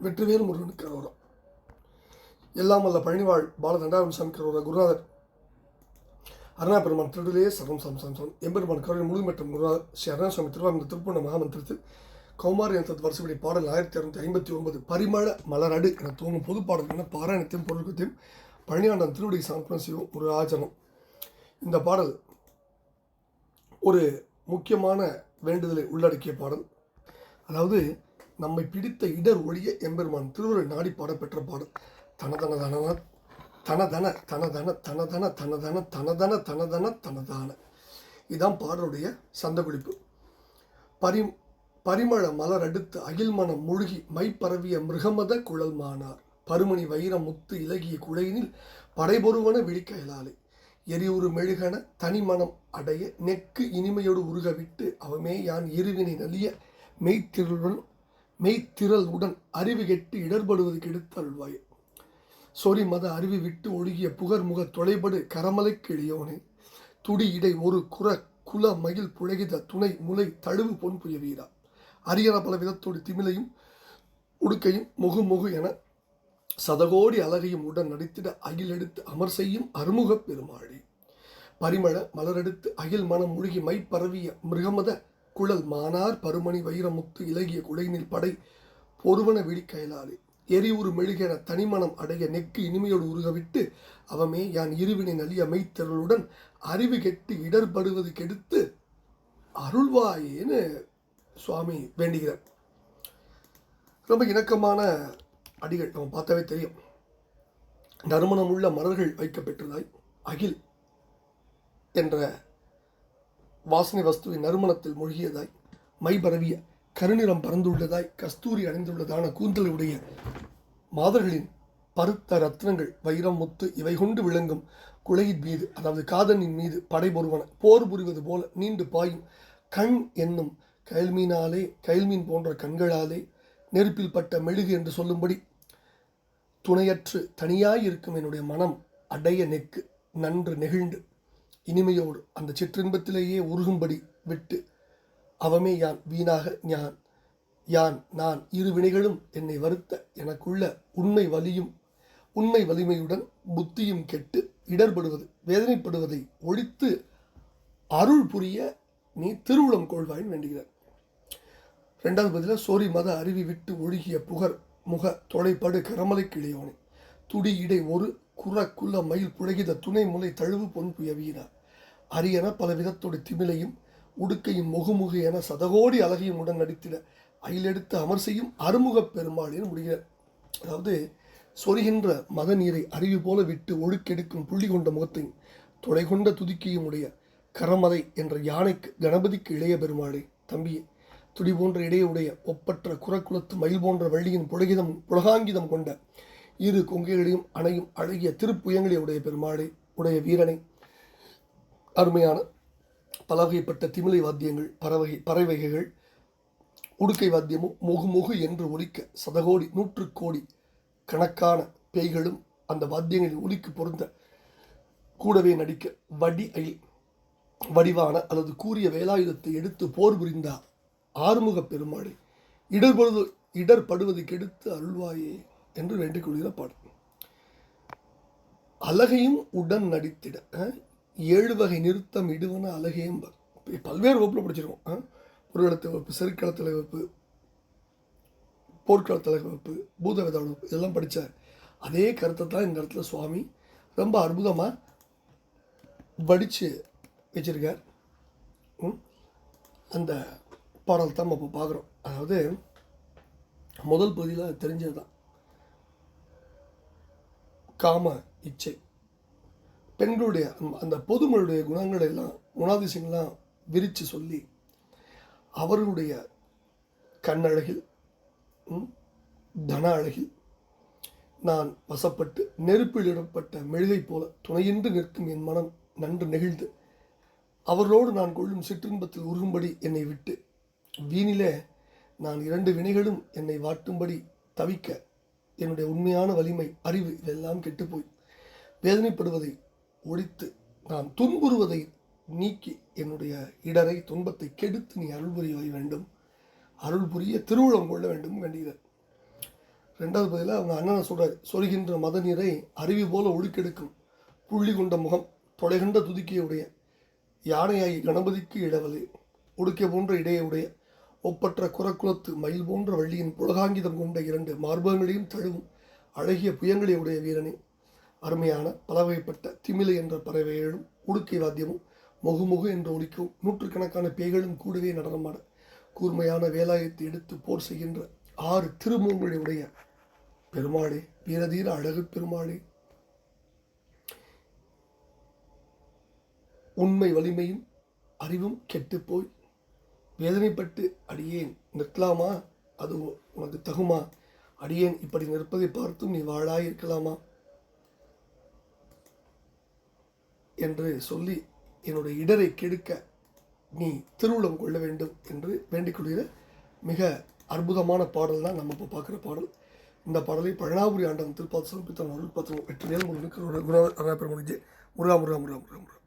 வெற்றிவேல் முருகனுக்கு அரோரா. எல்லாம் வல்ல பழனிவாழ் பாலதண்டாவின் சாமிக்கு அரோரா. குருநாதர் அருணா பெருமான் திருடலே சரம் சம் சம் சம் எம்பெருமான் கருணை முழுமற்றம் குருநாதர் ஸ்ரீ அருணாசுவாமி திருவாரூர் திருப்பூர்ண மகாமந்திரத்தில் கௌமாரி என்ற வருஷப்படி பாடல் 1659 பரிமள மலரடு என தோணும் பொது பாடல் என பாராயணத்தையும் பொருட்கத்தையும் பழனியாண்டன் திருவடி சமர்ப்பணம் செய்வோம் ஒரு ஆச்சரம். இந்த பாடல் ஒரு முக்கியமான வேண்டுதலை உள்ளடக்கிய பாடல். அதாவது நம்மை பிடித்த இடர் ஒழிய எம்பெருமான் திருவுரை நாடி பாடப்பெற்ற பாடல். தனதன தனதன தனதன தனதன தனதன தனதன தனதன தனதன தனதான இதுதான் பாடலுடைய சந்த குறிப்பு. பரிமள மலர் அடுத்து அகில்மனம் முழுகி மைப்பரவிய மிருகமத குழல் மானார் பருமணி வைரம் முத்து இலகிய குழையினில் படைபொருவன விழிக்கயலாலே எரியுறு மெழுகன தனிமனம் அடைய நெக்கு இனிமையோடு உருகவிட்டு அவமே யான் இருவினை நலிய மெய்த்திரளுடன் அறிவு கெட்டு இடர்படுவது கெடுத்து அருள்வாய். சொறி மத அறிவி விட்டு ஒழுகிய புகர்முக தொலைபடு கரமலை கிளியோனே துடி இடை ஒரு குல மகிழ் புழகித துணை முலை தழுவு பொன் புய வீரா அரியன பல விதத்தோடு திமிலையும் உடுக்கையும் முகு என சதகோடி அழகையும் உடன் நடித்திட அகில் எடுத்து அமர் செய்யும் அருமுகப் பெருமாளே. பரிமள மலரெடுத்து அகில் மனம் முழுகி மைப்பரவிய மிருகமத குழல் மானார் பருமணி வைரமுத்து இலகிய குடையினில் படை பொருவன விழிக்கயலாலே எரிவுறு மெழுகென தனிமனம் அடைய நெக்கு இனிமையோடு உருகவிட்டு அவமே யான் இருவினை நலிய மெய்த்திரளுடன் அறிவு கெட்டு இடர்படுவது கெடுத்து அருள்வாயேன்னு சுவாமி வேண்டுகிறார். ரொம்ப இணக்கமான அடிகள், நம்ம பார்த்தாவே தெரியும். நறுமணம் உள்ள மலர்கள் வைக்கப்பெற்றதாய் அகில் என்ற வாசனை வஸ்துவின் நறுமணத்தில் மூழ்கியதாய் மை பரவிய கருநிறம் பறந்துள்ளதாய் கஸ்தூரி அணிந்துள்ளதான கூந்தலுடைய மாதர்களின் பருத்த ரத்னங்கள் வைரம் முத்து இவை கொண்டு விளங்கும் குழையின் மீது, அதாவது காதனின் மீது படைபொருவன போர் புரிவது போல நீண்டு பாயும் கண் என்னும் கயல்மீன் போன்ற கண்களாலே நெருப்பில் பட்ட மெழுகு என்று சொல்லும்படி துணையற்று தனியாயிருக்கும் என்னுடைய மனம் அடைய நெக்கு நன்று நெகிழ்ந்து இனிமையோடு அந்த சிற்றின்பத்திலேயே உருகும்படி விட்டு அவமே யான் வீணாக நான் இரு வினைகளும் என்னை வருத்த எனக்குள்ள உண்மை வலிமையுடன் புத்தியும் கெட்டு இடர்படுவது வேதனைப்படுவதை ஒழித்து அருள் புரிய நீ திருவுளம் கொள்வாயின் வேண்டுகிறார். ரெண்டாவது பதில சோரி மத அறிவி விட்டு ஒழுகிய புகர் முக தொலைப்படு கரமலை கிளியோனே துடி இடை ஒரு குல மயில் புழகித துணை முலை தழுவு பொன் புய வீரா அரியன பல விதத்தோடு திமிலையும் உடுக்கையும் முகு என சதகோடி அழகையும் உடன் நடித்திட அயிலெடுத்து அமர் செய்யும் அருமுகப் பெருமாளின்னு முடிகிறார். அதாவது சொரிகின்ற மத நீரை அருவி போல விட்டு ஒழுக்கெடுக்கும் புள்ளி கொண்ட முகத்தையும் தொலை கொண்ட துதிக்கையும் உடைய கரமலை என்ற யானைக்கு கணபதிக்கு இளைய பெருமாளே தம்பியே துடி போன்ற இடையுடைய ஒப்பற்ற குலத்து மயில் போன்ற வள்ளியின் புலகாங்கிதம் கொண்ட இரு கொங்கைகளையும் அணையும் அழகிய திருப்புயங்களை உடைய பெருமாளை உடைய வீரனை அருமையான பலவகைப்பட்ட திமிலை வாத்தியங்கள் பறவைகள் உடுக்கை வாத்தியமும் முகு என்று ஒலிக்க சதகோடி 100 கோடி கணக்கான பேய்களும் அந்த வாத்தியங்களில் ஒலிக்கு பொருந்த கூடவே நடிக்க வடிவான அல்லது கூறிய வேலாயுதத்தை எடுத்து போர் புரிந்த ஆறுமுகப் பெருமாளை இடர்படுவது கெடுத்து அருள்வாயே என்று வேண்டிக் கொள்கிற பாடல். அழகையும் உடன் நடித்திட 7 வகை நிறுத்தம் இடுவன அழகையும் பல்வேறு வகுப்பில் படிச்சிருக்கோம். பொருளத்தை வகுப்பு, செருக்களத்தில் வகுப்பு, போர்க்களத்தில் வகுப்பு, பூதவேத வகுப்பு இதெல்லாம் படித்த அதே கருத்தை தான் இந்த இடத்துல சுவாமி ரொம்ப அற்புதமாக வடித்து வச்சிருக்கார். அந்த பாடல் தான் நம்ம பார்க்குறோம். அதாவது முதல் பகுதியில் தெரிஞ்சது தான் காம இச்சை, பெண்களுடைய அந்த பொதுமளுடைய குணங்களை எல்லாம் குணாதிசயங்கள்லாம் விரித்து சொல்லி அவர்களுடைய கண்ணழகில் தன அழகில் நான் வசப்பட்டு நெருப்பில் இடப்பட்ட மெழுகை போல துணையின்றி நிற்கும் என் மனம் நன்று நெகிழ்ந்து அவர்களோடு நான் கொள்ளும் சிற்றின்பத்தில் உருகும்படி என்னை விட்டு வீணிலே நான் 2 வினைகளும் என்னை வாட்டும்படி தவிக்க என்னுடைய உண்மையான வலிமை அறிவு இதெல்லாம் கெட்டுப்போய் வேதனைப்படுவதை ஒழித்து நான் துன்புறுவதை நீக்கி என்னுடைய இடரை துன்பத்தை கெடுத்து நீ அருள் புரிய வேண்டும், அருள் புரிய திருவுளம் கொள்ள வேண்டும் வேண்டுகிறார். 2வது பதில அவங்க அண்ணனை சொல்கிறார், சொரிகின்ற மத நீரை அருவி போல ஒழுக்கெடுக்கும் புள்ளி கொண்ட முகம் தொலைகின்ற துதிக்கையுடைய யானையாகி கணபதிக்கு இளவலே உடுக்கை போன்ற இடையை உடைய ஒப்பற்ற குரக்குலத்து மயில் போன்ற வள்ளியின் புலகாங்கிதம் கொண்ட 2 மார்பகங்களையும் தழுவும் அழகிய புயங்களை உடைய வீரனே, அருமையான பலவகைப்பட்ட திமிலை என்ற பறவைகளும் உடுக்கை வாத்தியமும் முகு என்று ஒலிக்கவும் நூற்றுக்கணக்கான பேய்களும் கூடவே நடனமாட கூர்மையான வேலாயத்தை எடுத்து போர் செய்கின்ற 6 திருமுகங்களை உடைய பெருமாளே, வீரதீர அழகு பெருமாளே, உண்மை வலிமையும் அறிவும் கெட்டுப்போய் வேதனைப்பட்டு அடியேன் நிற்கலாமா? அது உனக்கு தகுமா? அடியேன் இப்படி நிற்பதை பார்த்தும் நீ வாழாயிருக்கலாமா என்று சொல்லி என்னுடைய இடரை கெடுக்க நீ திருவுளம் கொள்ள வேண்டும் என்று வேண்டிக்கொள்கிற மிக அற்புதமான பாடல் தான் நம்ம இப்போ பார்க்குற பாடல். இந்த பாடலை பழனாபுரி ஆண்டன் திருப்பாத சிறப்பித்தான் அருள் பத்திரம் வெற்றிவேல் முருகனுக்கு குண பெருமணிஜி முருகா முருகா முருகா முருகா முருகா.